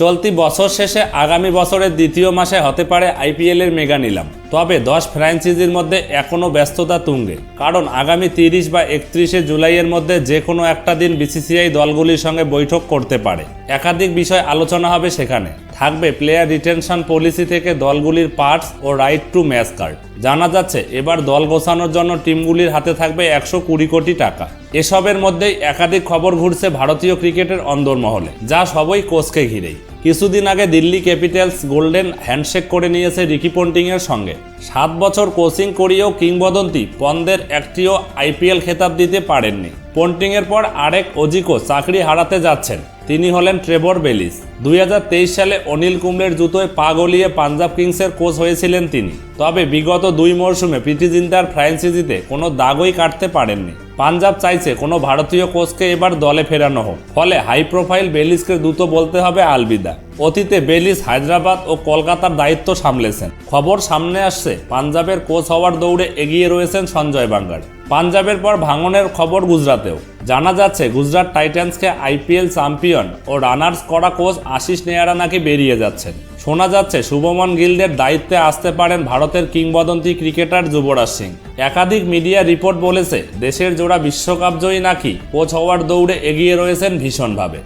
চলতি বছর শেষে আগামী বছরের দ্বিতীয় মাসে হতে পারে আইপিএলের মেগা নিলাম। তবে 10 ফ্র্যাঞ্চাইজির মধ্যে এখনও ব্যস্ততা তুঙ্গে, কারণ আগামী 30 বা 31শে জুলাইয়ের মধ্যে যে কোনো একটা দিন বিসিসিআই দলগুলির সঙ্গে বৈঠক করতে পারে। একাধিক বিষয় আলোচনা হবে সেখানে। থাকবে প্লেয়ার রিটেনশন পলিসি থেকে দলগুলির পার্টস ও রাইট টু ম্যাচ কার্ড। জানা যাচ্ছে এবার দল গোছানোর জন্য টিমগুলির হাতে থাকবে 120 কোটি টাকা। এসবের মধ্যেই একাধিক খবর ঘুরছে ভারতীয় ক্রিকেটের অন্দরমহলে, যা সবই কোচকে ঘিরেই। কিছুদিন আগে দিল্লি ক্যাপিটালস গোল্ডেন হ্যান্ডশেক করে নিয়েছে রিকি পন্টিংয়ের সঙ্গে। 7 বছর কোচিং করিয়েও কিংবদন্তি পন্দের একটিও আইপিএল খেতাব দিতে পারেননি। পন্টিংয়ের পর আরেক অজি কোচ চাকরি হারাতে যাচ্ছেন, তিনি হলেন ট্রেভর বেলিস। 2023 সালে অনিল কুম্বলের জুতোয় পা গলিয়ে পাঞ্জাব কিংসের কোচ হয়েছিলেন তিনি। তবে বিগত 2 মরশুমে প্রীতি জিন্দার ফ্র্যাঞ্চাইজিতে কোনো দাগই কাটতে পারেননি। পাঞ্জাব চাইছে কোনো ভারতীয় কোচকে এবার দলে ফেরানো হোক, ফলে হাই প্রোফাইল বেলিসকে দ্রুত বলতে হবে আলবিদা। অতীতে বেলিস হায়দ্রাবাদ ও কলকাতার দায়িত্ব সামলেছেন। খবর সামনে আসছে পাঞ্জাবের কোচ হওয়ার দৌড়ে এগিয়ে রয়েছেন সঞ্জয় বাঙ্গার। পাঞ্জাবের পর ভাঙনের খবর গুজরাতেও। জানা যাচ্ছে গুজরাট টাইটান্সকে আইপিএল চ্যাম্পিয়ন ও রানার্স করা কোচ আশিস নেহরা নাকি বেরিয়ে যাচ্ছেন। শোনা যাচ্ছে শুভমন গিলদের দায়িত্বে আসতে পারেন ভারতের কিংবদন্তি ক্রিকেটার যুবরাজ সিং। একাধিক মিডিয়া রিপোর্ট বলেছে দেশের জোড়া বিশ্বকাপ জয়ী নাকি কোচ হওয়ার দৌড়ে এগিয়ে রয়েছেন ভীষণভাবে।